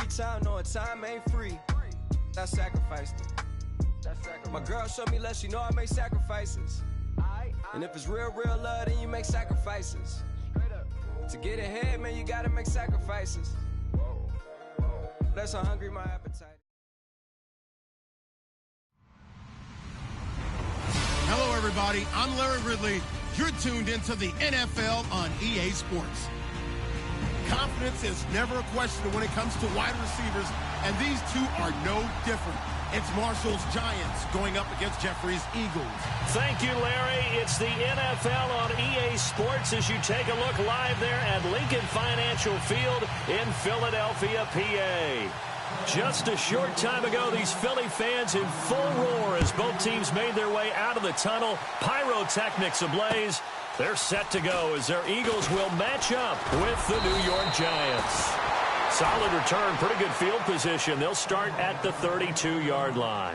free time, knowing time ain't free. I sacrificed it. My girl showed me love, she know I make sacrifices. And if it's real love, then you make sacrifices. To get ahead, man, you gotta make sacrifices. That's how hungry my appetite. Hello, everybody. I'm Larry Ridley. You're tuned into the NFL on EA Sports. Confidence is never a question when it comes to wide receivers, and these two are no different. It's Marshall's Giants going up against Jeffrey's Eagles. Thank you, Larry. It's the NFL on EA Sports as you take a look live there at Lincoln Financial Field in Philadelphia, PA. Just a short time ago, these Philly fans in full roar as both teams made their way out of the tunnel. Pyrotechnics ablaze. They're set to go as their Eagles will match up with the New York Giants. Solid return, pretty good field position. They'll start at the 32-yard line.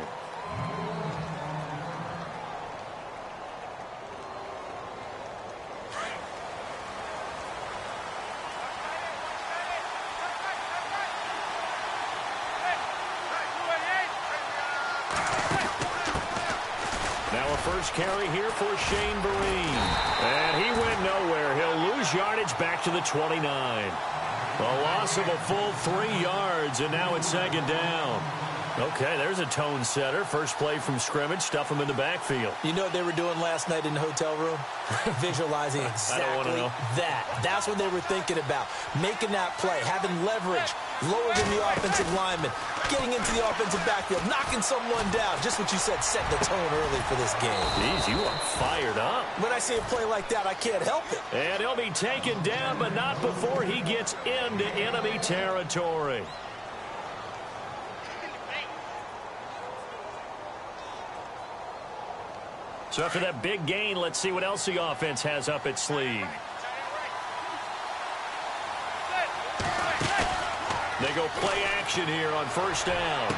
Now a first carry here for Shane Vereen. And he went nowhere. He'll lose yardage back to the 29. A loss of a full 3 yards, and now it's second down. Okay, there's a tone setter. First play from scrimmage, stuff him in the backfield. You know what they were doing last night in the hotel room? Visualizing exactly that. That's what they were thinking about. Making that play, having leverage, lower than the offensive lineman, getting into the offensive backfield, knocking someone down. Just what you said, set the tone early for this game. Jeez, you are fired up. When I see a play like that, I can't help it. And he'll be taken down, but not before he gets into enemy territory. So after that big gain, let's see what else the offense has up its sleeve. They go play action here on first down.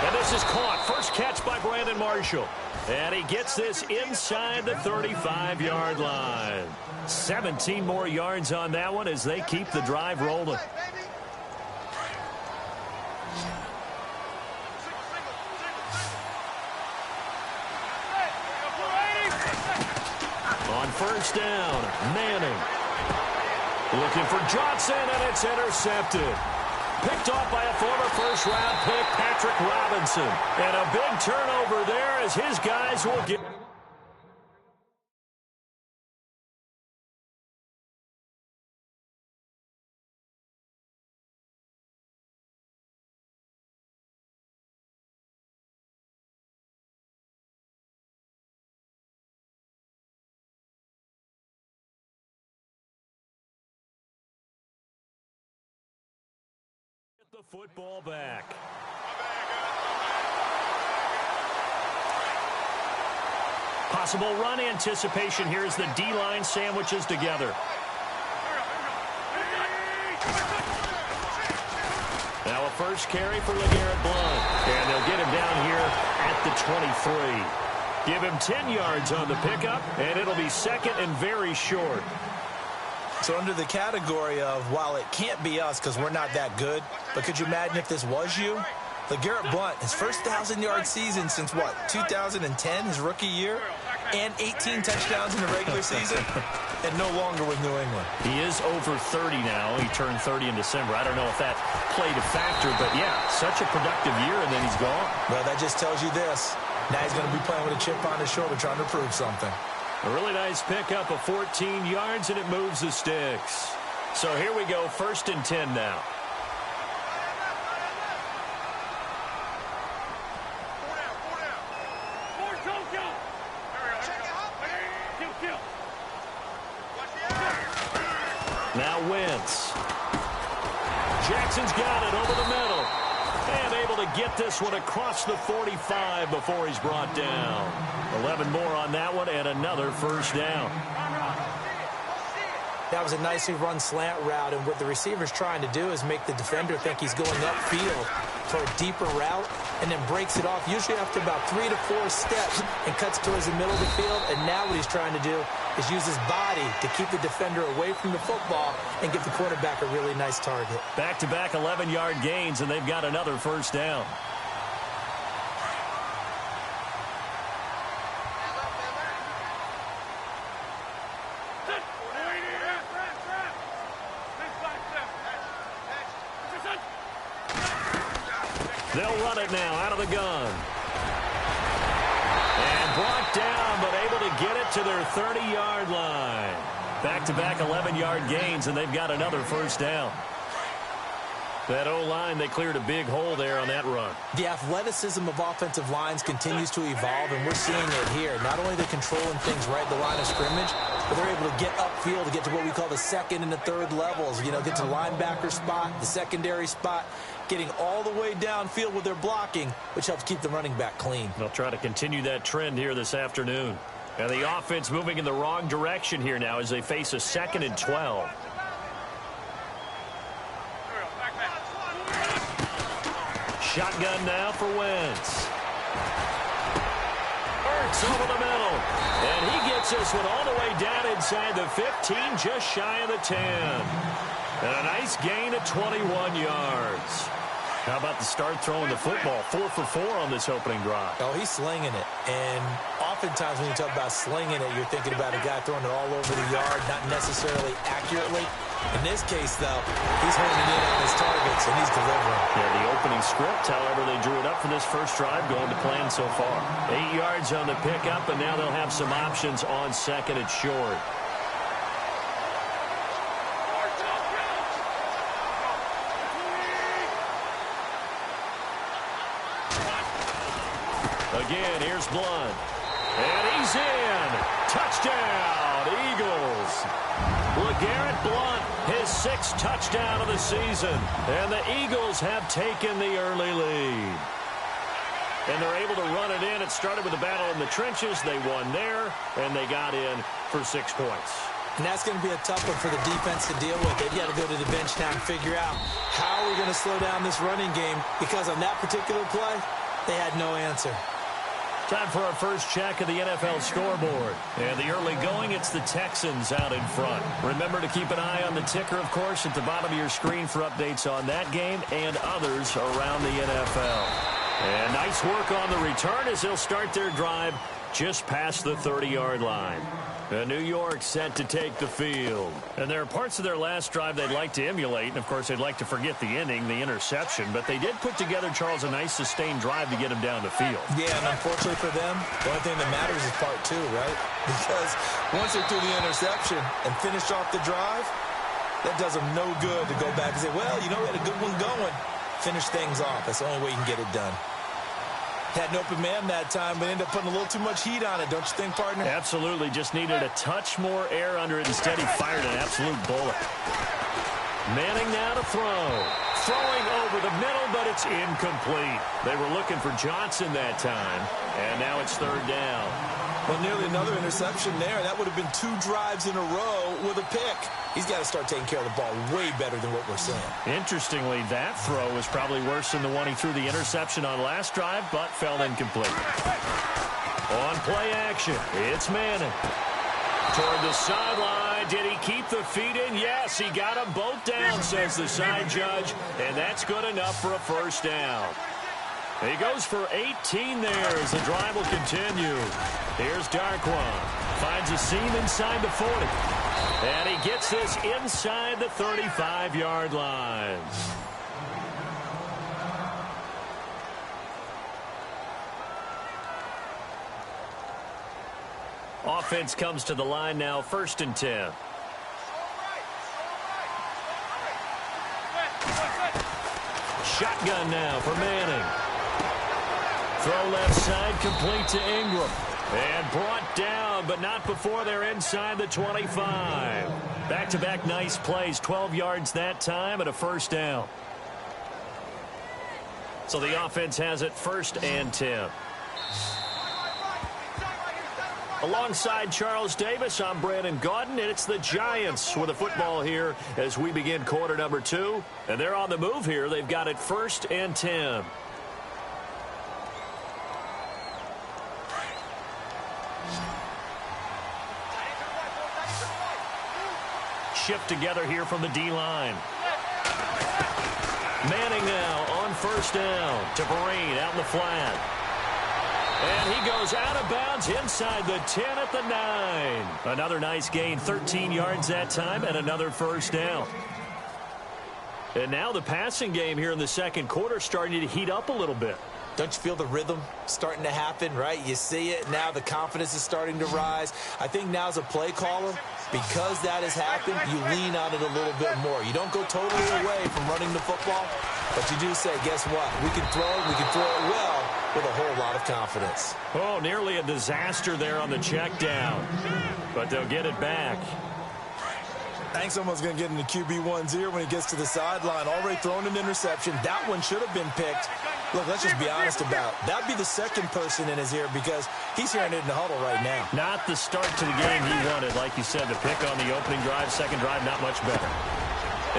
And this is caught. First catch by Brandon Marshall. And he gets this inside the 35-yard line. 17 more yards on that one as they keep the drive rolling. On first down, Manning. Looking for Johnson, and it's intercepted. Picked off by a former first-round pick, Patrick Robinson. And a big turnover there as his guys will get... the football back. Possible run anticipation here as the D-line sandwiches together. Now a first carry for LeGarrette Blount. And they'll get him down here at the 23. Give him 10 yards on the pickup, and it'll be second and very short. So under the category of, while it can't be us because we're not that good, but could you imagine if this was you? LeGarrette Blount, his first 1,000-yard season since, what, 2010, his rookie year? And 18 touchdowns in the regular season? And no longer with New England. He is over 30 now. He turned 30 in December. I don't know if that played a factor, but yeah, such a productive year, and then he's gone. Well, that just tells you this. Now he's going to be playing with a chip on his shoulder trying to prove something. A really nice pickup of 14 yards, and it moves the sticks. So here we go, 1st and 10 now. Now Wentz. Jackson's got it over the middle. And able to get this one across the 45 before he's brought down. 11 more on that one and another first down. That was a nicely run slant route, and what the receiver's trying to do is make the defender think he's going upfield. for a deeper route and then breaks it off, usually after about 3 to 4 steps, and cuts towards the middle of the field. And now what he's trying to do is use his body to keep the defender away from the football and give the quarterback a really nice target. Back-to-back 11-yard gains, and they've got another first down. They'll run it now out of the gun. And brought down, but able to get it to their 30-yard line. Back-to-back 11-yard gains, and they've got another first down. That O-line, they cleared a big hole there on that run. The athleticism of offensive lines continues to evolve, and we're seeing it here. Not only are they controlling things right at the line of scrimmage, but they're able to get upfield to get to what we call the second and the third levels. You know, get to linebacker spot, the secondary spot, getting all the way downfield with their blocking, which helps keep the running back clean. They'll try to continue that trend here this afternoon. And the offense moving in the wrong direction here now as they face a 2nd and 12. Shotgun now for Wentz. Ertz over the middle. And he gets this one all the way down inside the 15, just shy of the 10. And a nice gain of 21 yards. How about the start throwing the football? 4 for 4 on this opening drive. Oh, he's slinging it. And oftentimes when you talk about slinging it, you're thinking about a guy throwing it all over the yard, not necessarily accurately. In this case, though, he's honing in on his targets, and he's delivering. Yeah, the opening script, however, they drew it up for this first drive, going to plan so far. 8 yards on the pickup, and now they'll have some options on 2nd and short. Again, here's Blunt. And he's in. Touchdown, Eagles. LeGarrette Blunt, his 6th touchdown of the season. And the Eagles have taken the early lead. And they're able to run it in. It started with a battle in the trenches. They won there, and they got in for 6 points. And that's going to be a tough one for the defense to deal with. They've got to go to the bench now and figure out how we're going to slow down this running game, because on that particular play, they had no answer. Time for our first check of the NFL scoreboard. And the early going, it's the Texans out in front. Remember to keep an eye on the ticker, of course, at the bottom of your screen for updates on that game and others around the NFL. And nice work on the return as they'll start their drive just past the 30-yard line. New York set to take the field. And there are parts of their last drive they'd like to emulate. And, of course, they'd like to forget the inning, the interception. But they did put together, Charles, a nice sustained drive to get him down the field. Yeah, and unfortunately for them, the only thing that matters is part 2, right? Because once they threw the interception and finished off the drive, that does them no good to go back and say, well, you know, we had a good one going. Finish things off. That's the only way you can get it done. Had an open man that time, but ended up putting a little too much heat on it, don't you think, partner? Absolutely. Just needed a touch more air under it. Instead, he fired an absolute bullet. Manning now to throw. Throwing over the middle, but it's incomplete. They were looking for Johnson that time, and now it's 3rd down. Well, nearly another interception there. That would have been 2 drives in a row with a pick. He's got to start taking care of the ball way better than what we're seeing. Interestingly, that throw was probably worse than the one he threw the interception on last drive, but fell incomplete. On play action, it's Manning. Toward the sideline, did he keep the feet in? Yes, he got them both down, says the side judge, and that's good enough for a first down. He goes for 18 there as the drive will continue. Here's Darquan. Finds a seam inside the 40. And he gets this inside the 35-yard line. Offense comes to the line now, 1st and 10. Shotgun now for Manning. Throw left side, complete to Ingram. And brought down, but not before they're inside the 25. Back-to-back nice plays, 12 yards that time and a first down. So the offense has it 1st and 10. Alongside Charles Davis, I'm Brandon Gaudin, and it's the Giants with the football here as we begin quarter number 2. And they're on the move here. They've got it 1st and 10. Shift together here from the D-line. Manning now on 1st down to Vereen out in the flat. And he goes out of bounds inside the 10 at the 9. Another nice gain, 13 yards that time, and another 1st down. And now the passing game here in the second quarter starting to heat up a little bit. Don't you feel the rhythm starting to happen, right? You see it. Now the confidence is starting to rise. I think now as a play caller, because that has happened, you lean on it a little bit more. You don't go totally away from running the football, but you do say, guess what? We can throw it well with a whole lot of confidence. Oh, nearly a disaster there on the check down, but they'll get it back. I think someone's going to get in the QB1's ear when he gets to the sideline. Already thrown an interception. That one should have been picked. Look, let's just be honest about it. That'd be the second person in his ear because he's hearing it in the huddle right now. Not the start to the game he wanted. Like you said, the pick on the opening drive, second drive, not much better.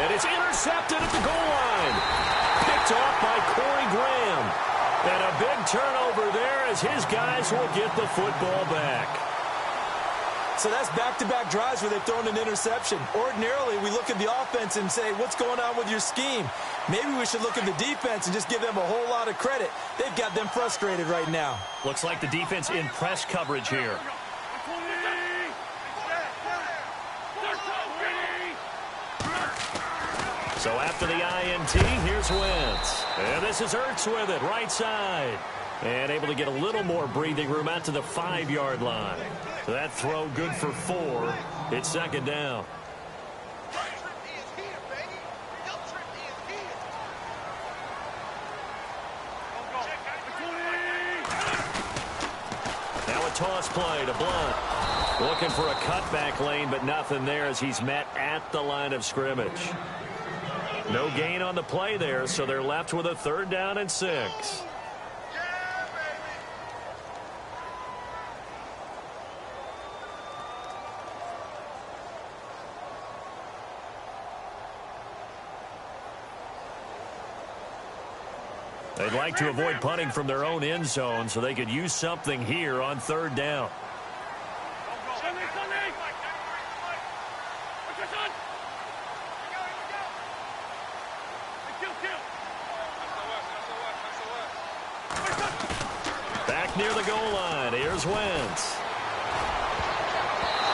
And it's intercepted at the goal line. Picked off by Corey Graham. And a big turnover there as his guys will get the football back. So that's back-to-back drives where they've thrown an interception. Ordinarily, we look at the offense and say, what's going on with your scheme? Maybe we should look at the defense and just give them a whole lot of credit. They've got them frustrated right now. Looks like the defense in press coverage here. So after the INT, here's Wentz. And this is Ertz with it, right side. And able to get a little more breathing room out to the 5-yard line. That throw good for 4. It's second down. Now a toss play to Blunt. Looking for a cutback lane, but nothing there as he's met at the line of scrimmage. No gain on the play there, so they're left with a 3rd down and 6. They'd like to avoid punting from their own end zone so they could use something here on 3rd down. Back near the goal line. Here's Wentz.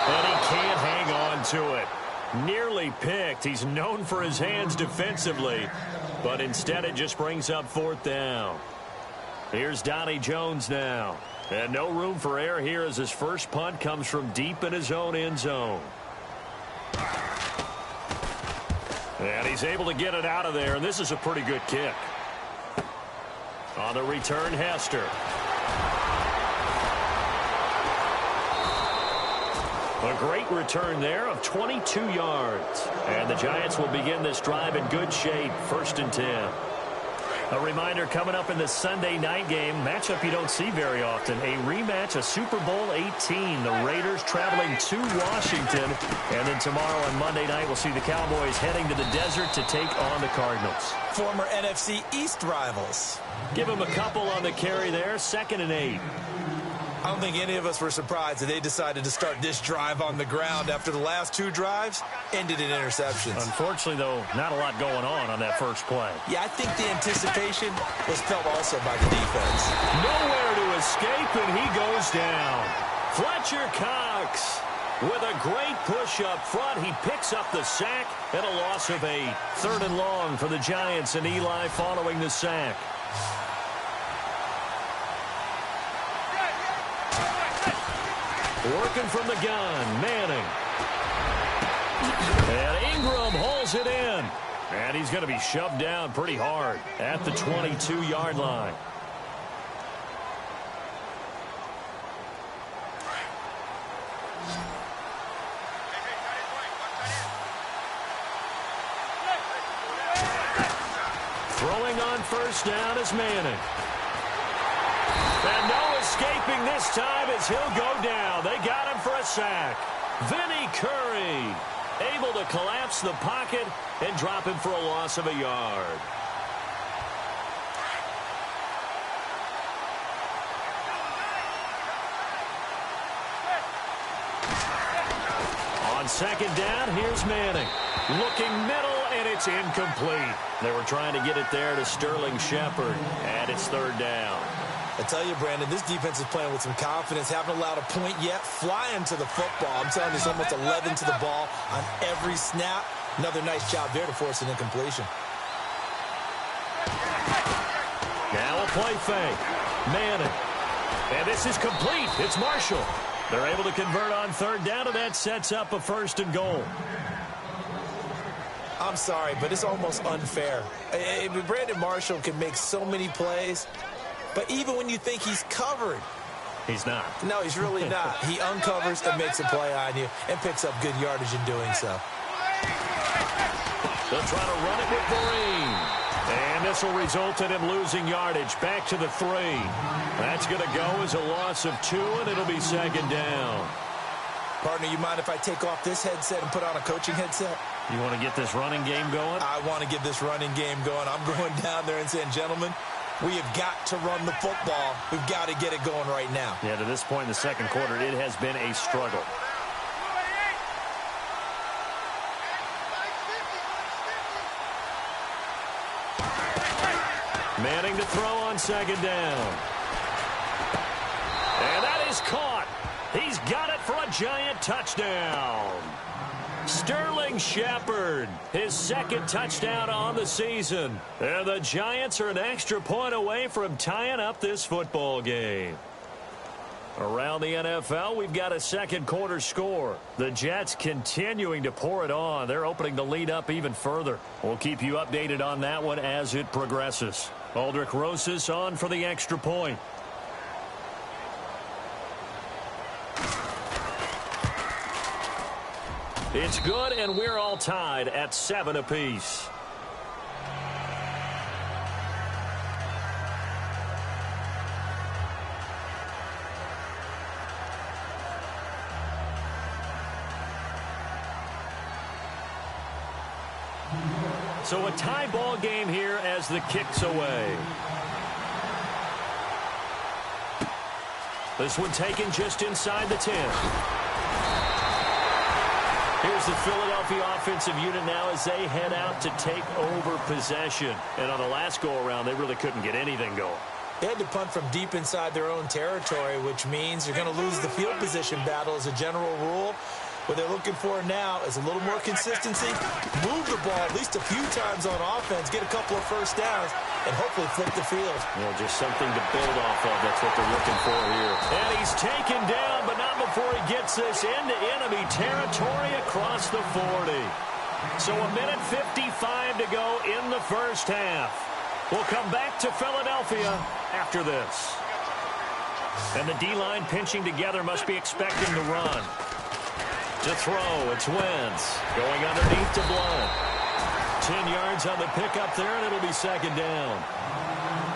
And he can't hang on to it. Nearly picked. He's known for his hands defensively. But instead it just brings up 4th down. Here's Donnie Jones now. And no room for error here as his first punt comes from deep in his own end zone. And he's able to get it out of there, and this is a pretty good kick. On the return, Hester. A great return there of 22 yards. And the Giants will begin this drive in good shape, 1st and 10. A reminder coming up in the Sunday night game, matchup you don't see very often, a rematch of Super Bowl 18. The Raiders traveling to Washington. And then tomorrow on Monday night, we'll see the Cowboys heading to the desert to take on the Cardinals. Former NFC East rivals. Give them a couple on the carry there, 2nd and 8. I don't think any of us were surprised that they decided to start this drive on the ground after the last 2 drives ended in interceptions. Unfortunately, though, not a lot going on that first play. Yeah, I think the anticipation was felt also by the defense. Nowhere to escape, and he goes down. Fletcher Cox with a great push up front. He picks up the sack and a loss of 8. 3rd and long for the Giants, and Eli following the sack. Working from the gun, Manning. And Ingram holds it in. And he's going to be shoved down pretty hard at the 22-yard line. Throwing on 1st down is Manning. And no escaping this time as he'll go down. They got him for a sack. Vinny Curry able to collapse the pocket and drop him for a loss of a yard. On second down, here's Manning. Looking middle, and it's incomplete. They were trying to get it there to Sterling Shepard, and it's third down. I tell you, Brandon, this defense is playing with some confidence. Haven't allowed a point yet. Flying to the football. I'm telling you, it's almost 11 to the ball on every snap. Another nice job there to force an incompletion. Now a play fake. Manning. And this is complete. It's Marshall. They're able to convert on third down, and that sets up a first and goal. I'm sorry, but it's almost unfair. Brandon Marshall can make so many plays, but even when you think he's covered, he's not. No, he's really not. He uncovers and makes a play on you and picks up good yardage in doing so. They'll try to run it with Marine. And this will result in him losing yardage. Back to the 3. That's going to go as a loss of 2, and it'll be second down. Partner, you mind if I take off this headset and put on a coaching headset? You want to get this running game going? I want to get this running game going. I'm going down there and saying, gentlemen, we have got to run the football. We've got to get it going right now. Yeah, to this point in the second quarter, it has been a struggle. Manning to throw on second down. And that is caught. He's got it for a giant touchdown. Sterling Shepard, his second touchdown on the season. And the Giants are an extra point away from tying up this football game. Around the NFL, we've got a second quarter score. The Jets continuing to pour it on. They're opening the lead up even further. We'll keep you updated on that one as it progresses. Aldrich Rosas on for the extra point. It's good, and we're all tied at 7 apiece. So a tie ball game here as the kick's away. This one taken just inside the 10. Here's the Philadelphia offensive unit now as they head out to take over possession. And on the last go-around, they really couldn't get anything going. They had to punt from deep inside their own territory, which means you're going to lose the field position battle as a general rule. What they're looking for now is a little more consistency, move the ball at least a few times on offense, get a couple of first downs, and hopefully flip the field. Well, just something to build off of. That's what they're looking for here. And he's taken down, but not before he gets this into enemy territory across the 40. So a minute 55 to go in the first half. We'll come back to Philadelphia after this. And the D-line pinching together must be expecting the run. To throw, it's Wentz. Going underneath to Blunt. 10 yards on the pickup there, and it'll be second down.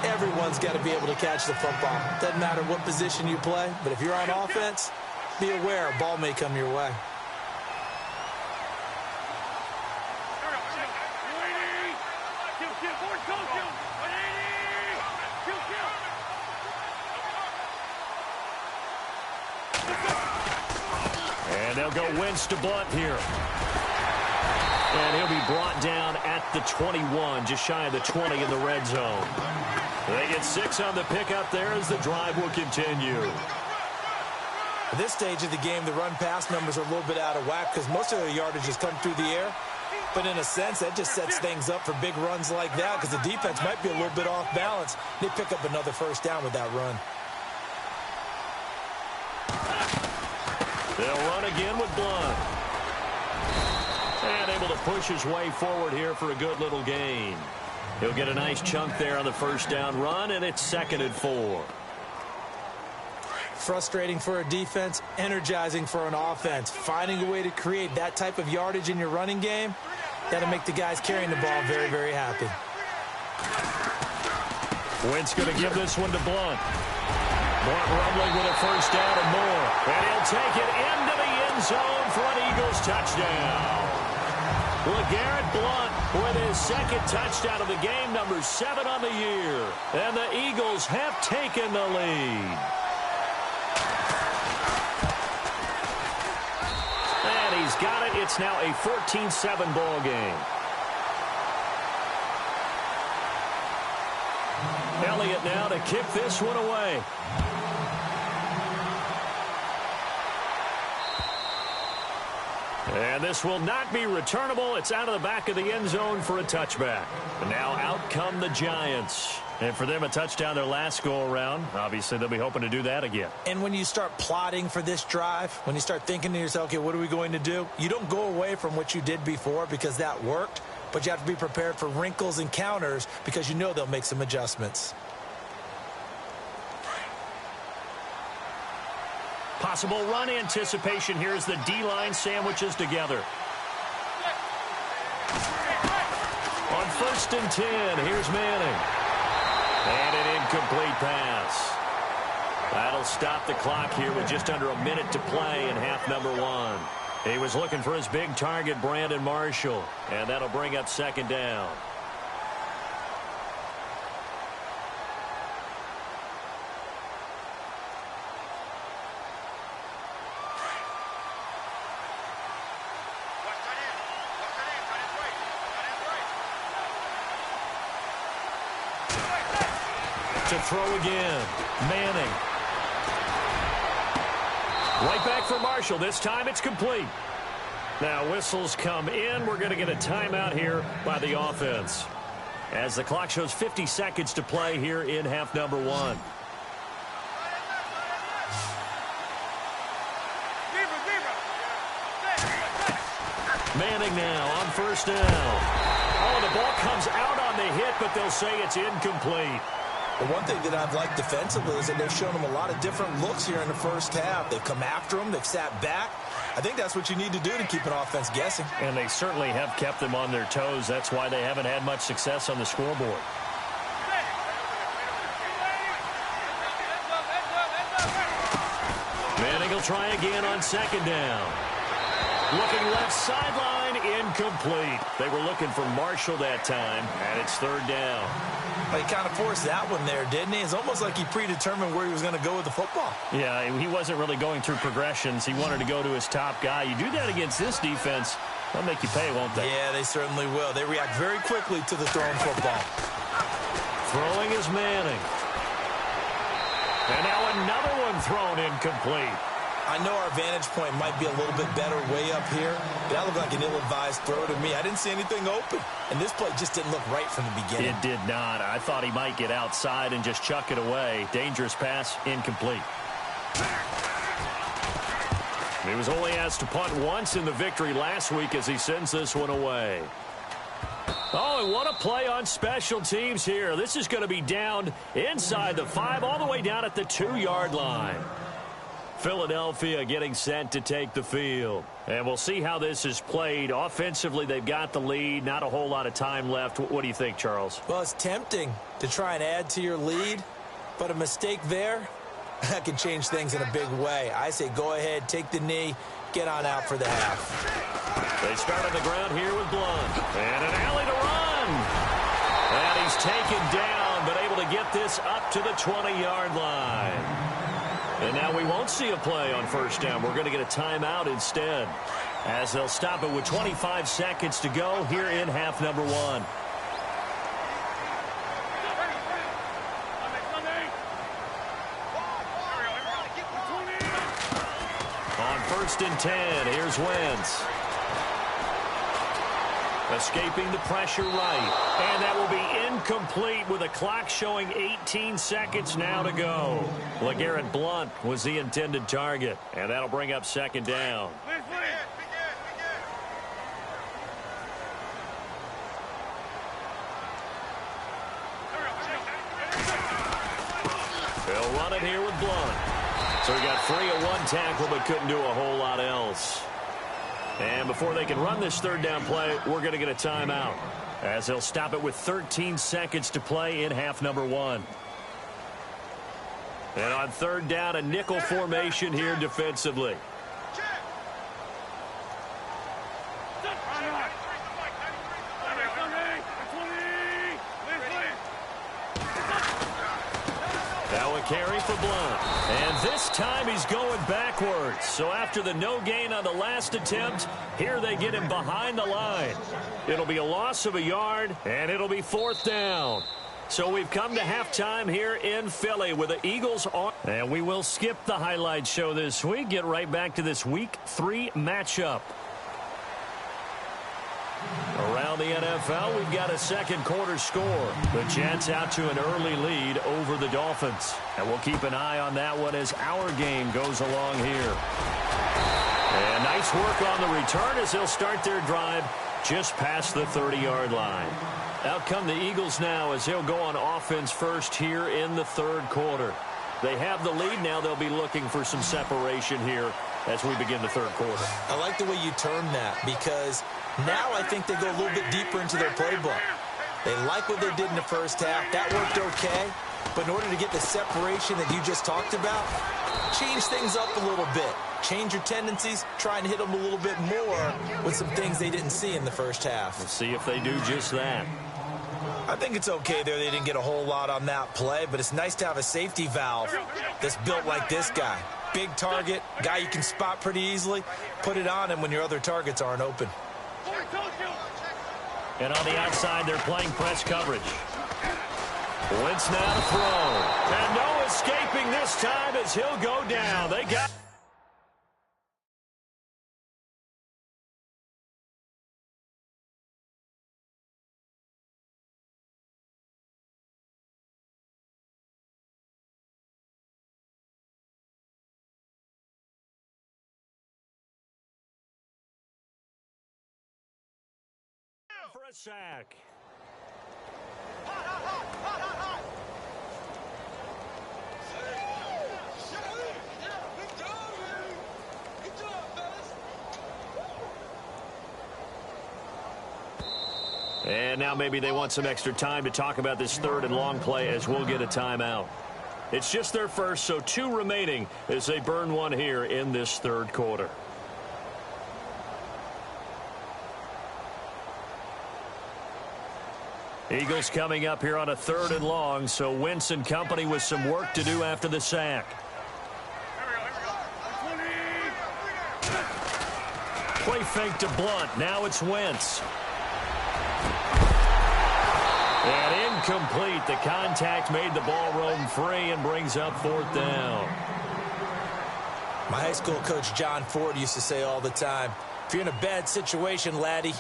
Everyone's got to be able to catch the football. Doesn't matter what position you play, but if you're on offense, be aware a ball may come your way. And they'll go Wentz to Blunt here. And he'll be brought down at the 21, just shy of the 20 in the red zone. They get 6 on the pickup there as the drive will continue. At this stage of the game, the run-pass numbers are a little bit out of whack because most of their yardage has come through the air. But in a sense, that just sets things up for big runs like that because the defense might be a little bit off balance. They pick up another first down with that run. They'll run again with Blunt. And able to push his way forward here for a good little gain. He'll get a nice chunk there on the first down run, and it's 2nd and 4. Frustrating for a defense, energizing for an offense. Finding a way to create that type of yardage in your running game, that'll make the guys carrying the ball very, very happy. Wentz going to give this one to Blunt. Blunt rumbling with a first down and more. And he'll take it into the end zone for an Eagles touchdown. LeGarrette Blunt with his second touchdown of the game, number 7 on the year. And the Eagles have taken the lead. And he's got it. It's now a 14-7 ball game. Elliott now to kick this one away. And this will not be returnable. It's out of the back of the end zone for a touchback. And now out come the Giants. And for them, a touchdown their last go-around. Obviously, they'll be hoping to do that again. And when you start plotting for this drive, when you start thinking to yourself, okay, what are we going to do? You don't go away from what you did before because that worked. But you have to be prepared for wrinkles and counters because you know they'll make some adjustments. Possible run anticipation here as the D-line sandwiches together. On 1st and 10, here's Manning. And an incomplete pass. That'll stop the clock here with just under a minute to play in half number 1. He was looking for his big target, Brandon Marshall. And that'll bring up 2nd down. To throw again. Manning. Right back for Marshall. This time it's complete. Now whistles come in. We're going to get a timeout here by the offense. As the clock shows 50 seconds to play here in half number 1. Manning now on 1st down. Oh, the ball comes out on the hit, but they'll say it's incomplete. The one thing that I've liked defensively is that they've shown them a lot of different looks here in the first half. They've come after them. They've sat back. I think that's what you need to do to keep an offense guessing. And they certainly have kept them on their toes. That's why they haven't had much success on the scoreboard. Manning will try again on 2nd down. Looking left sideline, incomplete. They were looking for Marshall that time, and it's 3rd down. He kind of forced that one there, didn't he? It's almost like he predetermined where he was going to go with the football. Yeah, he wasn't really going through progressions. He wanted to go to his top guy. You do that against this defense, they'll make you pay, won't they? Yeah, they certainly will. They react very quickly to the thrown football. Throwing is Manning. And now another one thrown incomplete. I know our vantage point might be a little bit better way up here, but that looked like an ill-advised throw to me. I didn't see anything open, and this play just didn't look right from the beginning. It did not. I thought he might get outside and just chuck it away. Dangerous pass, incomplete. He was only asked to punt once in the victory last week as he sends this one away. Oh, and what a play on special teams here. This is going to be down inside the 5, all the way down at the 2-yard line. Philadelphia getting set to take the field. And we'll see how this is played. Offensively, they've got the lead. Not a whole lot of time left. What do you think, Charles? Well, it's tempting to try and add to your lead, but a mistake there, that can change things in a big way. I say go ahead, take the knee, get on out for the half. They start on the ground here with Blunt. And an alley to run. And he's taken down, but able to get this up to the 20-yard line. And now we won't see a play on 1st down. We're going to get a timeout instead, as they'll stop it with 25 seconds to go here in half number 1. On 1st and 10, here's Wentz. Escaping the pressure right. And that will be incomplete with a clock showing 18 seconds now to go. LeGarrette Blunt was the intended target. And that'll bring up 2nd down. They'll run it here with Blunt. So he got free of one tackle but couldn't do a whole lot else. And before they can run this 3rd down play, we're going to get a timeout, as they'll stop it with 13 seconds to play in half number 1. And on third down, a nickel formation here defensively. Now a carry for Blunt. And this time he's going backwards. So after the no gain on the last attempt, here they get him behind the line. It'll be a loss of a yard, and it'll be fourth down. So we've come to halftime here in Philly with the Eagles on. And we will skip the highlight show this week. Get right back to this Week 3 matchup. Around the NFL, we've got a second quarter score. The Jets out to an early lead over the Dolphins. And we'll keep an eye on that one as our game goes along here. And nice work on the return as they'll start their drive just past the 30-yard line. Out come the Eagles now as they'll go on offense first here in the third quarter. They have the lead. Now they'll be looking for some separation here as we begin the third quarter. I like the way you term that because now I think they go a little bit deeper into their playbook. They like what they did in the first half. That worked okay. But in order to get the separation that you just talked about, change things up a little bit. Change your tendencies. Try and hit them a little bit more with some things they didn't see in the first half. Let's see if they do just that. I think it's okay there. They didn't get a whole lot on that play, but it's nice to have a safety valve that's built like this guy. Big target, guy you can spot pretty easily. Put it on him when your other targets aren't open. And on the outside, they're playing press coverage. Wentz now to throw. And no escaping this time as he'll go down. They got... for a sack. And now maybe they want some extra time to talk about this third and long play as we'll get a timeout. It's just their first, so 2 remaining as they burn one here in this third quarter. Eagles coming up here on a third and long, so Wentz and company with some work to do after the sack. Play fake to Blunt. Now it's Wentz. And incomplete. The contact made the ball roam free and brings up fourth down. My high school coach John Ford used to say all the time, if you're in a bad situation, laddie,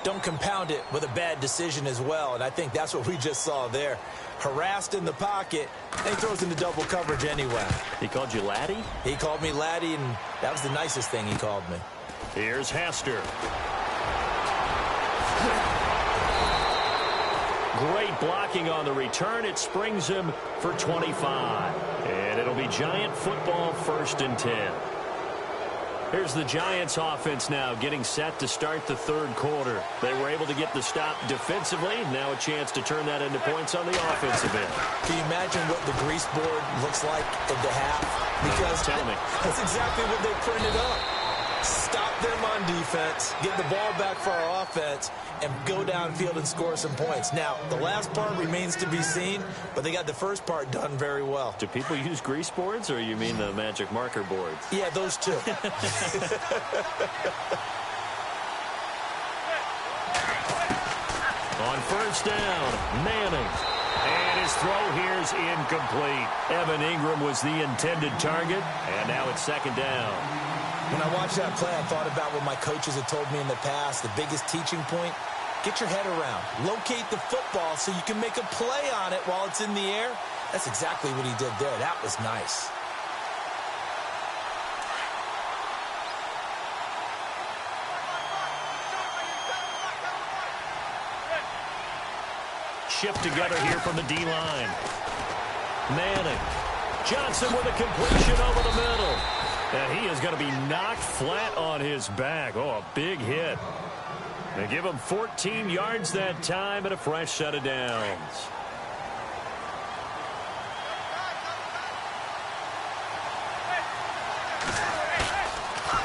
don't compound it with a bad decision as well. And I think that's what we just saw there. Harassed in the pocket, and he throws into double coverage anyway. He called you laddie? He called me laddie, and that was the nicest thing he called me. Here's Hester. Great blocking on the return. It springs him for 25. And it'll be Giant football, 1st and 10. Here's the Giants offense now getting set to start the third quarter. They were able to get the stop defensively. Now a chance to turn that into points on the offensive end. Can you imagine what the grease board looks like at the half? Because tell me. That's exactly what they printed up. Stop them on defense, get the ball back for our offense, and go downfield and score some points. Now, the last part remains to be seen, but they got the first part done very well. Do people use grease boards, or you mean the magic marker boards? Yeah, those two. On first down, Manning. And his throw here is incomplete. Evan Ingram was the intended target, and now it's 2nd down. When I watched that play, I thought about what my coaches had told me in the past. The biggest teaching point, get your head around. Locate the football so you can make a play on it while it's in the air. That's exactly what he did there. That was nice. Shift together here from the D-line. Manning. Johnson with a completion over the middle. And he is going to be knocked flat on his back. Oh, a big hit. They give him 14 yards that time and a fresh set of downs.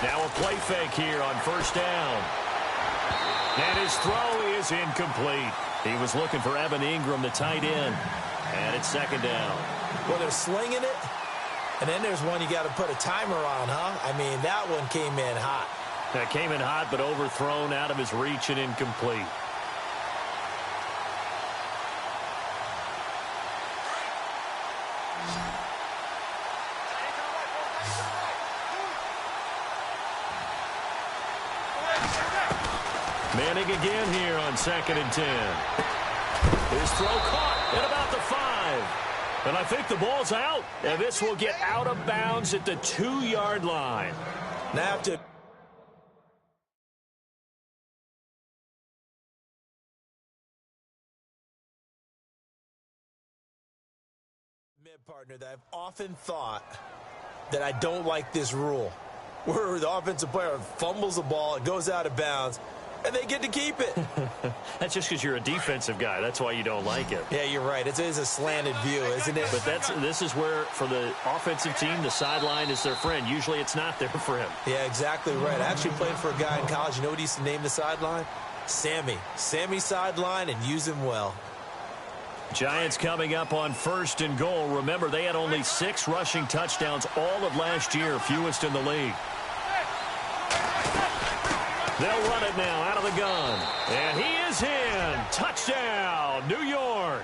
Now a play fake here on first down. And his throw is incomplete. He was looking for Evan Ingram, the tight end. And it's second down. Well, they're slinging it. And then there's one you got to put a timer on, huh? I mean, that one came in hot. That came in hot, but overthrown, out of his reach, and incomplete. Manning again here on 2nd and 10. His throw caught at about the 5. And I think the ball's out. And this will get out of bounds at the 2-yard line. Now after partner that I've often thought that I don't like this rule where the offensive player fumbles the ball, it goes out of bounds, and they get to keep it. That's just because you're a defensive guy. That's why you don't like it. Yeah, you're right. It is a slanted view, isn't it? But this is where, for the offensive team, the sideline is their friend. Usually it's not there for him. Yeah, exactly right. I actually played for a guy in college. You know what he used to name the sideline? Sammy. Sammy sideline, and use him well. Giants coming up on 1st and goal. Remember, they had only 6 rushing touchdowns all of last year, fewest in the league. They'll run it now out of the gun. And he is in. Touchdown, New York.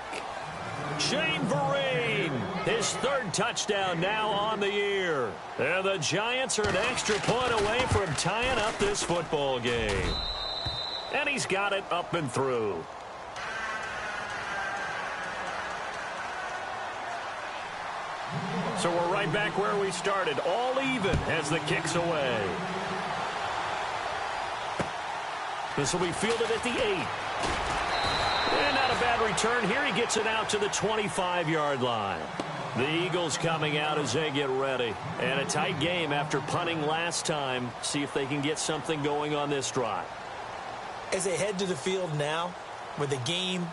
Shane Vereen, his 3rd touchdown now on the year. And the Giants are an extra point away from tying up this football game. And he's got it up and through. So we're right back where we started, all even as the kick's away. This will be fielded at the 8. And not a bad return here. He gets it out to the 25-yard line. The Eagles coming out as they get ready. And a tight game after punting last time. See if they can get something going on this drive. As they head to the field now, with the game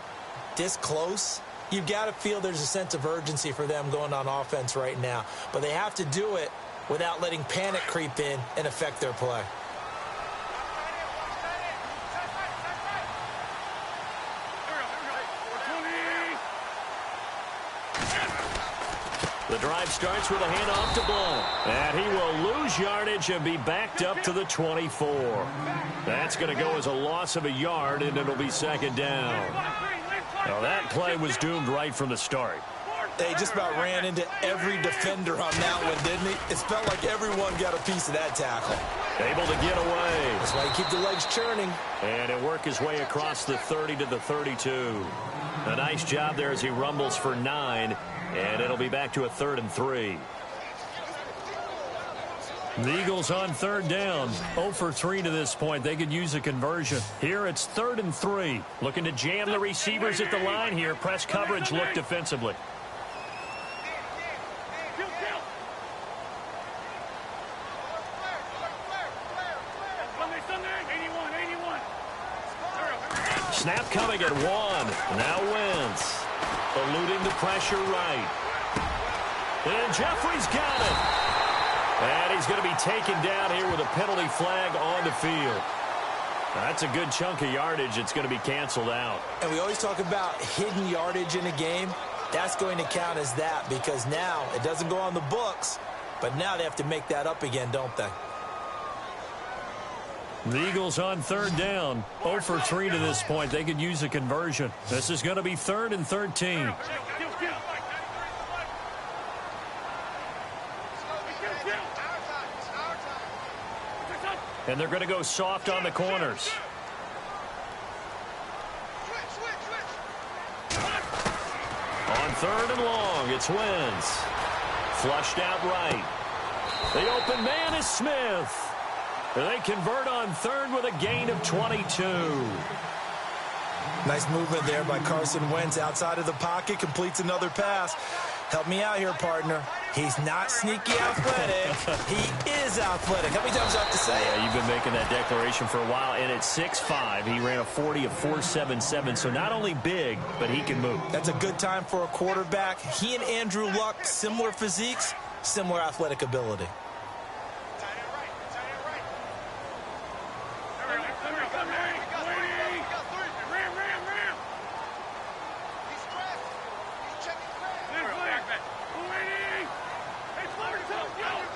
this close, you've got to feel there's a sense of urgency for them going on offense right now. But they have to do it without letting panic creep in and affect their play. The drive starts with a handoff to Blount. And he will lose yardage and be backed up to the 24. That's going to go as a loss of a yard, and it'll be second down. Now that play was doomed right from the start. They just about ran into every defender on that one, didn't he? It felt like everyone got a piece of that tackle. Able to get away. That's why you keep the legs churning. And he'll work his way across the 30 to the 32. A nice job there as he rumbles for 9. And it'll be back to a 3rd and 3. The Eagles on 3rd down. 0 for 3 to this point. They could use a conversion. Here it's 3rd and 3. Looking to jam the receivers at the line here. Press coverage look defensively. Snap coming at 1. Now Wentz. Eluding the pressure right. And Jeffrey's got it. And he's going to be taken down here with a penalty flag on the field. That's a good chunk of yardage. It's going to be canceled out. And we always talk about hidden yardage in a game. That's going to count as that because now it doesn't go on the books, but now they have to make that up again, don't they? The Eagles on 3rd down. 0 for 3 to this point. They could use a conversion. This is going to be 3rd and 13. And they're going to go soft on the corners. On 3rd and long, it's Wentz. Flushed out right. The open man is Smith. They convert on 3rd with a gain of 22. Nice movement there by Carson Wentz outside of the pocket. Completes another pass. Help me out here, partner. He's not sneaky athletic. He is athletic. How many times do I have to say it? Yeah, you've been making that declaration for a while. And at 6'5", he ran a 40 of 4.77. So not only big, but he can move. That's a good time for a quarterback. He and Andrew Luck, similar physiques, similar athletic ability.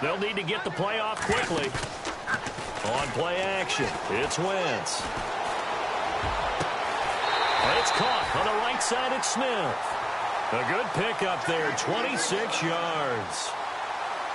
They'll need to get the play off quickly. On play action, it's Wentz. It's caught on the right side. It's Smith. A good pickup there, 26 yards.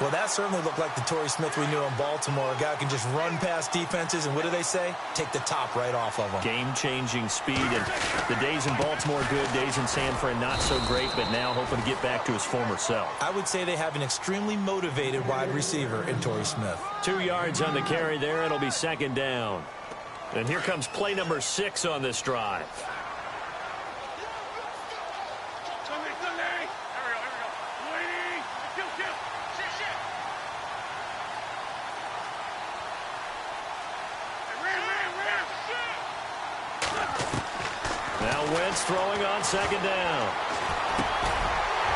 Well, that certainly looked like the Torrey Smith we knew in Baltimore. A guy who can just run past defenses, and what do they say? Take the top right off of them. Game-changing speed, and the days in Baltimore good, days in San Fran not so great, but now hoping to get back to his former self. I would say they have an extremely motivated wide receiver in Torrey Smith. 2 yards on the carry there. It'll be second down. And here comes play number 6 on this drive. Wentz throwing on second down.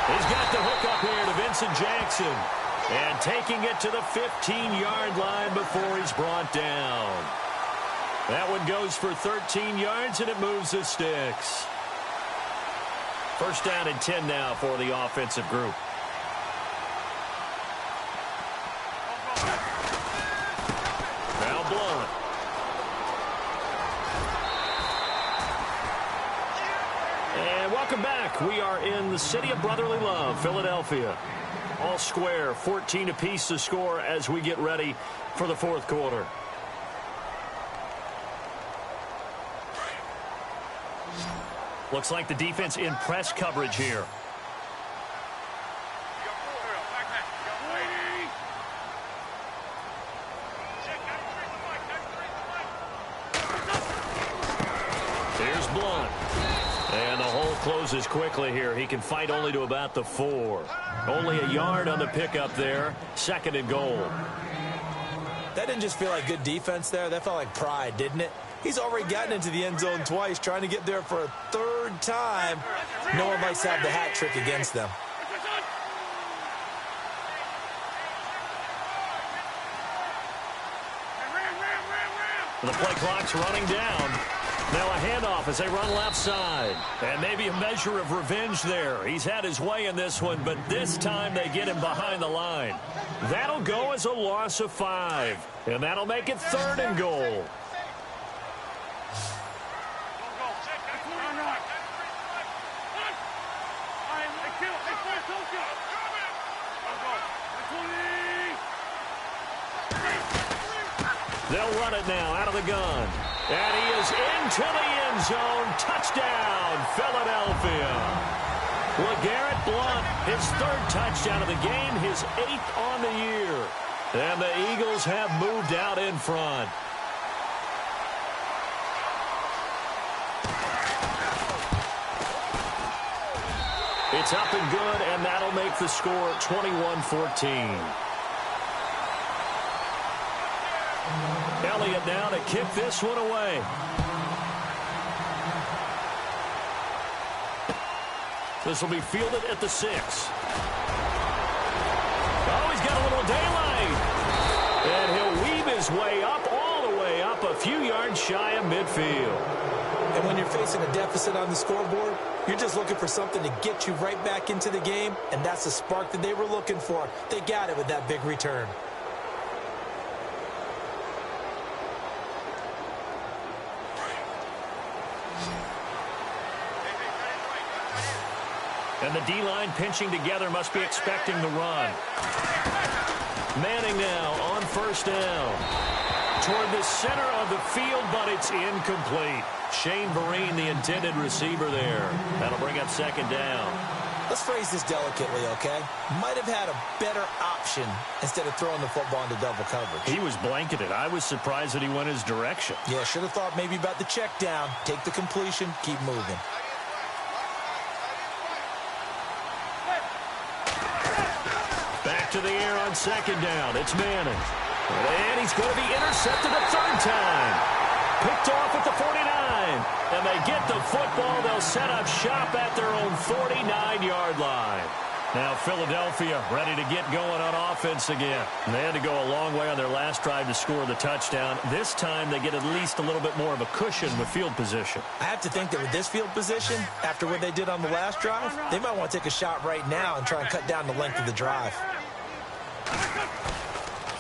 He's got the hook up here to Vincent Jackson. And taking it to the 15-yard line before he's brought down. That one goes for 13 yards, and it moves the sticks. First down and 10 now for the offensive group. Now Blunt. And welcome back. We are in the city of brotherly love, Philadelphia. All square, 14 apiece to score as we get ready for the fourth quarter. Looks like the defense in press coverage here. Here's Blunt. And the hole closes quickly here. He can fight only to about the 4. Only a yard on the pickup there. Second and goal. That didn't just feel like good defense there. That felt like pride, didn't it? He's already gotten into the end zone twice, trying to get there for a third time. No one likes to have the hat trick against them. The play clock's running down. Now a handoff as they run left side. And maybe a measure of revenge there. He's had his way in this one, but this time they get him behind the line. That'll go as a loss of 5. And that'll make it third and goal. They'll run it now out of the gun. And he is into the end zone. Touchdown, Philadelphia. LeGarrette Blount, his third touchdown of the game, his 8th on the year. And the Eagles have moved out in front. It's up and good, and that'll make the score 21-14. Elliott now to kick this one away. This will be fielded at the 6. Oh, he's got a little daylight. And he'll weave his way up, all the way up, a few yards shy of midfield. And when you're facing a deficit on the scoreboard, you're just looking for something to get you right back into the game, and that's the spark that they were looking for. They got it with that big return. And the D-line pinching together, must be expecting the run. Manning now on first down. Toward the center of the field, but it's incomplete. Shane Vereen, the intended receiver there. That'll bring up second down. Let's phrase this delicately, okay? Might have had a better option instead of throwing the football into double coverage. He was blanketed. I was surprised that he went his direction. Yeah, should have thought maybe about the check down. Take the completion, keep moving. Back to the air on second down. It's Manning. And he's going to be intercepted a third time. Picked off at the 49. And they get the football. They'll set up shop at their own 49-yard line. Now Philadelphia ready to get going on offense again. And they had to go a long way on their last drive to score the touchdown. This time they get at least a little bit more of a cushion with field position. I have to think that with this field position, after what they did on the last drive, they might want to take a shot right now and try and cut down the length of the drive.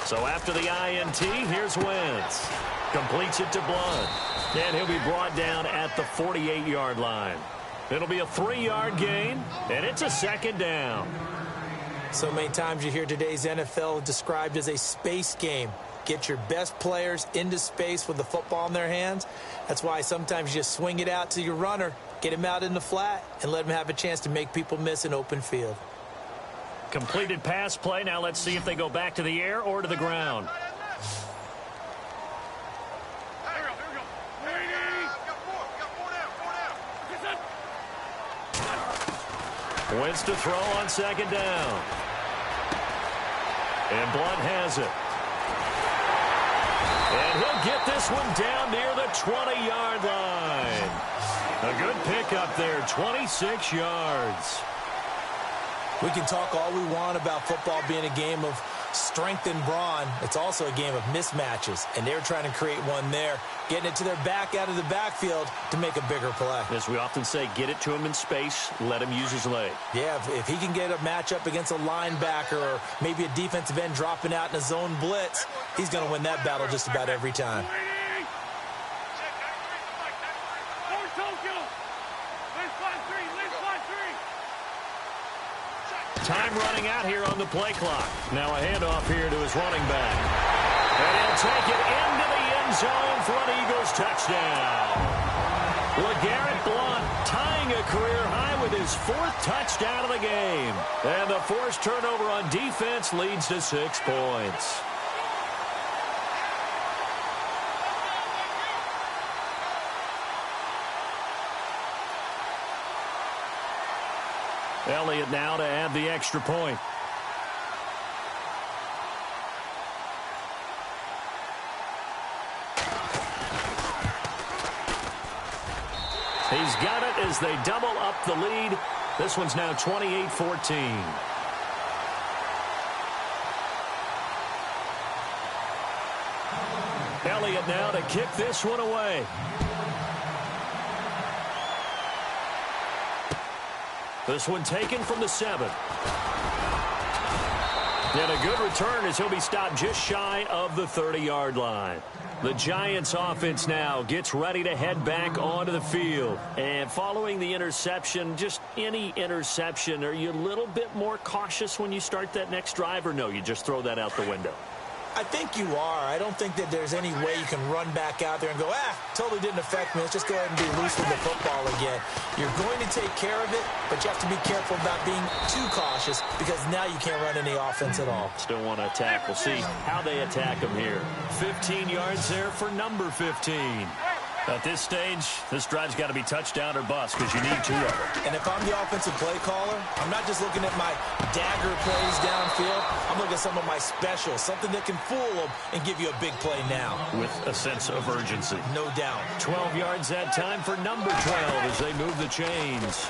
So after the INT, here's Wentz. Completes it to Blunt. And he'll be brought down at the 48-yard line. It'll be a 3-yard gain, and it's a second down. So many times you hear today's NFL described as a space game. Get your best players into space with the football in their hands. That's why sometimes you just swing it out to your runner, get him out in the flat, and let him have a chance to make people miss an open field. Completed pass play. Now let's see if they go back to the air or to the ground. Wentz to throw on second down. And Blunt has it. And he'll get this one down near the 20-yard line. A good pickup there, 26 yards. We can talk all we want about football being a game of strength and brawn. It's also a game of mismatches, and they're trying to create one there, getting it to their back out of the backfield to make a bigger play. As we often say, get it to him in space, let him use his leg. Yeah, if he can get a matchup against a linebacker or maybe a defensive end dropping out in a zone blitz, he's going to win that battle just about every time. Time running out here on the play clock. Now a handoff here to his running back. And he'll take it into the end zone for an Eagles touchdown. LeGarrette Blunt tying a career high with his 4th touchdown of the game. And the forced turnover on defense leads to 6 points. Elliott now to add the extra point. He's got it as they double up the lead. This one's now 28-14. Elliott now to kick this one away. This one taken from the 7. And a good return as he'll be stopped just shy of the 30-yard line. The Giants offense now gets ready to head back onto the field. And following the interception, just any interception, are you a little bit more cautious when you start that next drive, or no, you just throw that out the window? I think you are. I don't think that there's any way you can run back out there and go, totally didn't affect me. Let's just go ahead and be loose with the football again. You're going to take care of it, but you have to be careful about being too cautious because now you can't run any offense at all. Still want to attack. We'll see how they attack him here. 15 yards there for number 15. At this stage, this drive's got to be touchdown or bust because you need 2 of them. And if I'm the offensive play caller, I'm not just looking at my dagger plays downfield. I'm looking at some of my specials, something that can fool them and give you a big play now. With a sense of urgency. No doubt. 12 yards that time for number 12 as they move the chains.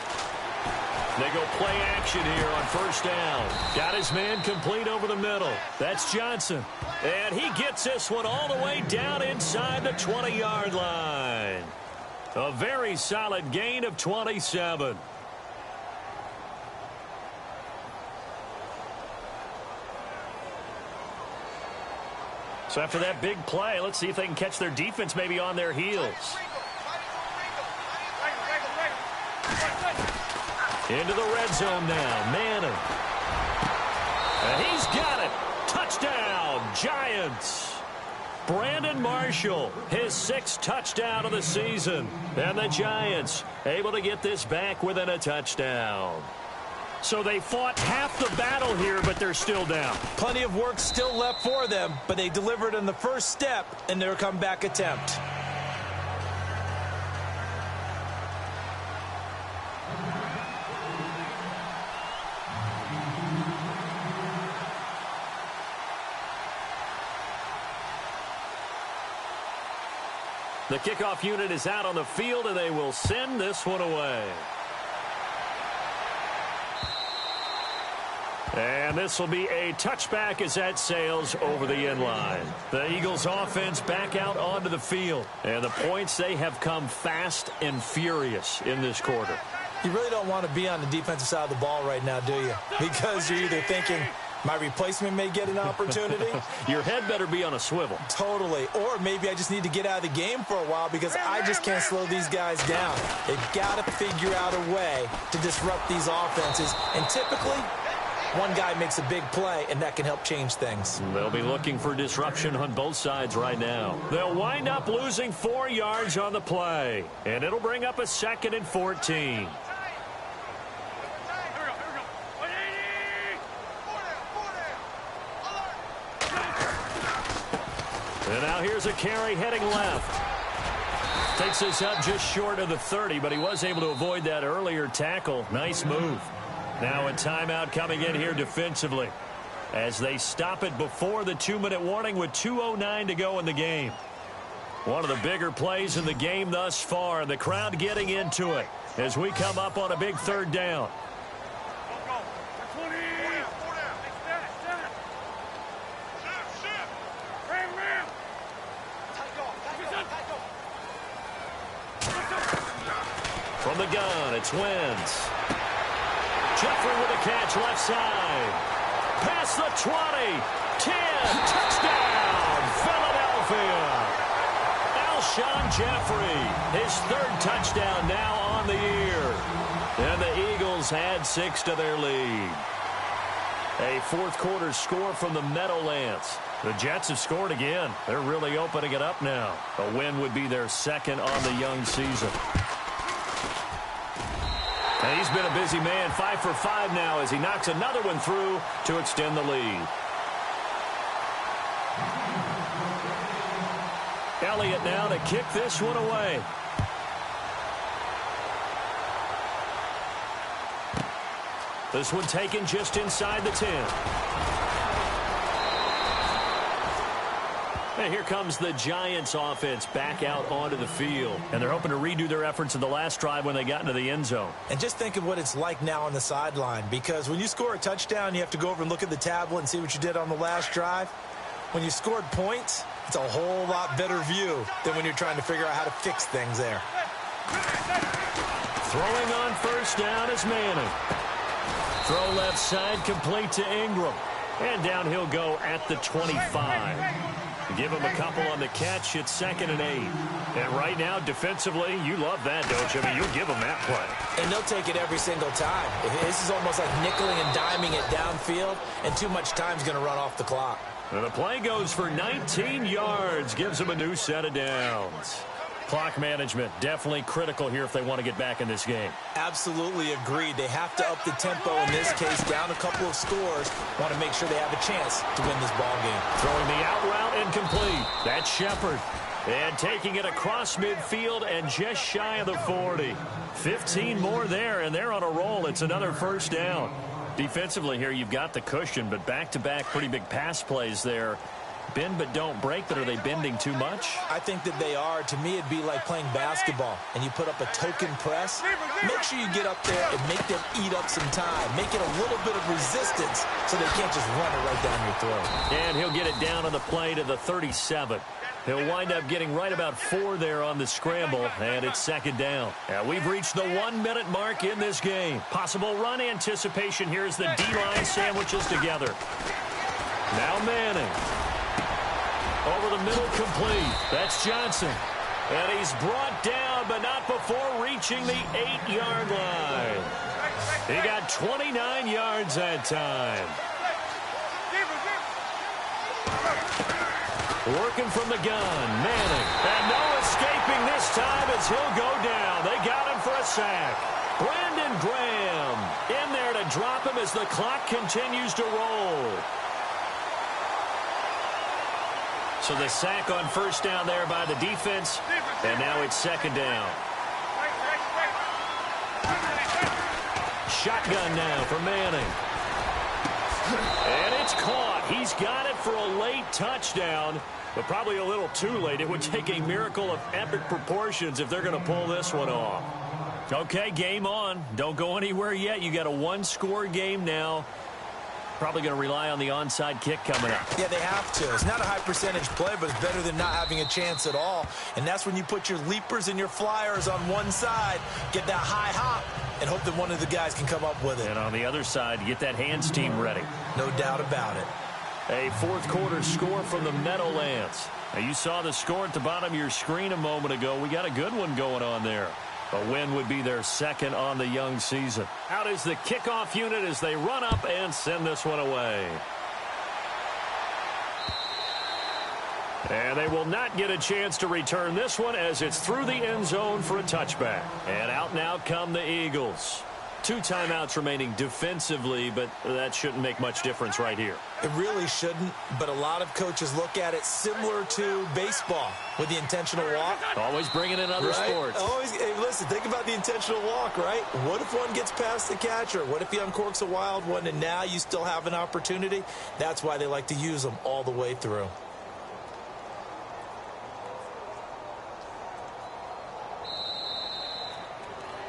They go play action here on first down. Got his man complete over the middle. That's Johnson. And he gets this one all the way down inside the 20-yard line. A very solid gain of 27. So after that big play, let's see if they can catch their defense maybe on their heels. Into the red zone now. Manning. And he's got it. Touchdown, Giants. Brandon Marshall, his 6th touchdown of the season. And the Giants able to get this back within a touchdown. So they fought half the battle here, but they're still down. Plenty of work still left for them, but they delivered on the first step in their comeback attempt. The kickoff unit is out on the field, and they will send this one away. And this will be a touchback as that sails over the end line. The Eagles offense back out onto the field. And the points, they have come fast and furious in this quarter. You really don't want to be on the defensive side of the ball right now, do you? Because you're either thinking, My replacement may get an opportunity. Your head better be on a swivel. Totally. Or maybe I just need to get out of the game for a while because I just can't slow these guys down. They've got to figure out a way to disrupt these offenses. And typically, one guy makes a big play, and that can help change things. They'll be looking for disruption on both sides right now. They'll wind up losing 4 yards on the play, and it'll bring up a 2nd and 14. And now here's a carry heading left. Takes us up just short of the 30, but he was able to avoid that earlier tackle. Nice move. Now a timeout coming in here defensively as they stop it before the 2-minute warning with 2:09 to go in the game. One of the bigger plays in the game thus far, and the crowd getting into it as we come up on a big 3rd down. From the gun, it's Wentz. Jeffrey with a catch left side. Past the 20. 10. Touchdown, Philadelphia. Alshon Jeffrey, his 3rd touchdown now on the year. And the Eagles add 6 to their lead. A 4th quarter score from the Meadowlands. The Jets have scored again. They're really opening it up now. A win would be their 2nd on the young season. And he's been a busy man, 5 for 5 now as he knocks another one through to extend the lead. Elliott now to kick this one away. This one taken just inside the 10. And here comes the Giants offense back out onto the field. And they're hoping to redo their efforts in the last drive when they got into the end zone. And just think of what it's like now on the sideline, because when you score a touchdown, you have to go over and look at the tablet and see what you did on the last drive. When you scored points, it's a whole lot better view than when you're trying to figure out how to fix things there. Throwing on 1st down is Manning. Throw left side complete to Ingram. And down he'll go at the 25. Give him a couple on the catch. It's 2nd and 8. And right now, defensively, you love that, don't you? I mean, you'll give them that play. And they'll take it every single time. This is almost like nickeling and diming it downfield, and too much time's going to run off the clock. And the play goes for 19 yards. Gives them a new set of downs. Clock management, definitely critical here if they want to get back in this game. Absolutely agreed. They have to up the tempo in this case, down a couple of scores. Want to make sure they have a chance to win this ball game. Throwing the out route incomplete. That's Shepard. And taking it across midfield and just shy of the 40. 15 more there, and they're on a roll. It's another 1st down. Defensively here, you've got the cushion, but back-to-back pretty big pass plays there. Bend but don't break, but are they bending too much? I think that they are. To me, it'd be like playing basketball, and you put up a token press. Make sure you get up there and make them eat up some time. Make it a little bit of resistance so they can't just run it right down your throat. And he'll get it down on the play to the 37. He'll wind up getting right about 4 there on the scramble, and it's 2nd down. Now we've reached the 1-minute mark in this game. Possible run anticipation here as the D-line sandwiches together. Now Manning. Over the middle, complete. That's Johnson. And he's brought down, but not before reaching the 8-yard line. He got 29 yards that time. Working from the gun, Manning. And no escaping this time as he'll go down. They got him for a sack. Brandon Graham in there to drop him as the clock continues to roll. So the sack on 1st down there by the defense, and now it's 2nd down. Shotgun now for Manning. And it's caught. He's got it for a late touchdown, but probably a little too late. It would take a miracle of epic proportions if they're going to pull this one off. Okay, game on. Don't go anywhere yet. You got a 1-score game now. Probably going to rely on the onside kick coming up. Yeah, they have to. It's not a high percentage play, but it's better than not having a chance at all. And that's when you put your leapers and your flyers on one side, get that high hop, and hope that one of the guys can come up with it. And on the other side, get that hands team ready. No doubt about it. A fourth quarter score from the Meadowlands. Now, you saw the score at the bottom of your screen a moment ago. We got a good one going on there. A win would be their second on the young season. Out is the kickoff unit as they run up and send this one away. And they will not get a chance to return this one as it's through the end zone for a touchback. And out now come the Eagles. 2 timeouts remaining defensively, but that shouldn't make much difference right here. It really shouldn't, but a lot of coaches look at it similar to baseball with the intentional walk. Always bringing in other sports. Always. Hey, listen, think about the intentional walk, right? What if one gets past the catcher? What if he uncorks a wild one and now you still have an opportunity? That's why they like to use them all the way through.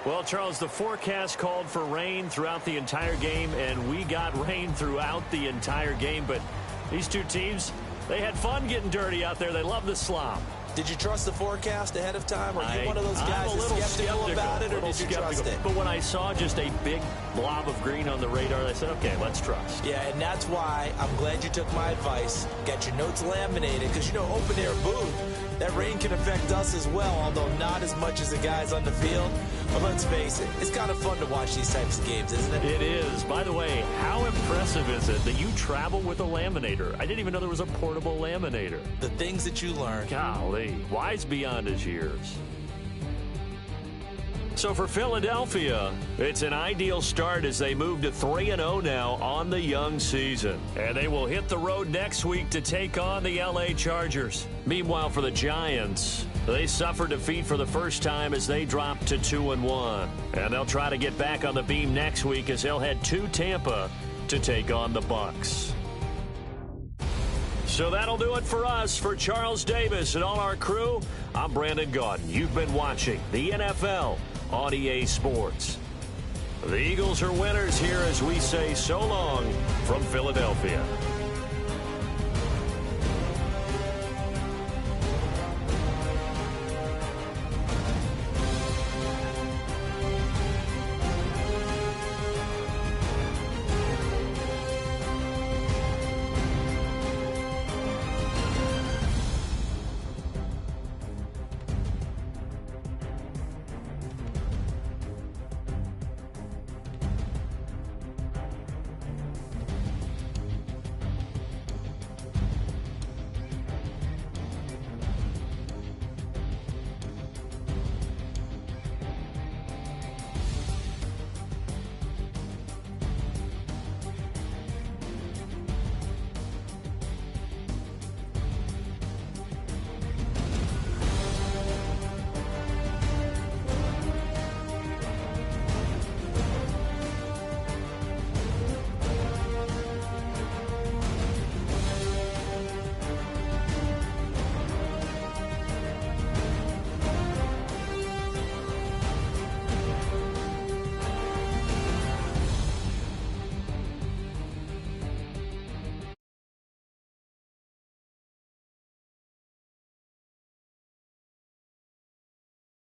Well, Charles, the forecast called for rain throughout the entire game, and we got rain throughout the entire game. But these two teams, they had fun getting dirty out there. They love the slop. Did you trust the forecast ahead of time? Or are you one of those guys that's skeptical about it, or did you trust it? But when I saw just a big blob of green on the radar, I said, okay, let's trust. Yeah, and that's why I'm glad you took my advice. Got your notes laminated, because, you know, open air booth, that rain can affect us as well, although not as much as the guys on the field. But let's face it, it's kind of fun to watch these types of games, isn't it? It is. By the way, how impressive is it that you travel with a laminator? I didn't even know there was a portable laminator. The things that you learn. Golly, wise beyond his years. So for Philadelphia, it's an ideal start as they move to 3-0 now on the young season. And they will hit the road next week to take on the LA Chargers. Meanwhile, for the Giants, they suffered defeat for the first time as they dropped to 2-1. And they'll try to get back on the beam next week as they'll head to Tampa to take on the Bucs. So that'll do it for us. For Charles Davis and all our crew, I'm Brandon Gaudin. You've been watching the NFL on EA Sports. The Eagles are winners here as we say so long from Philadelphia.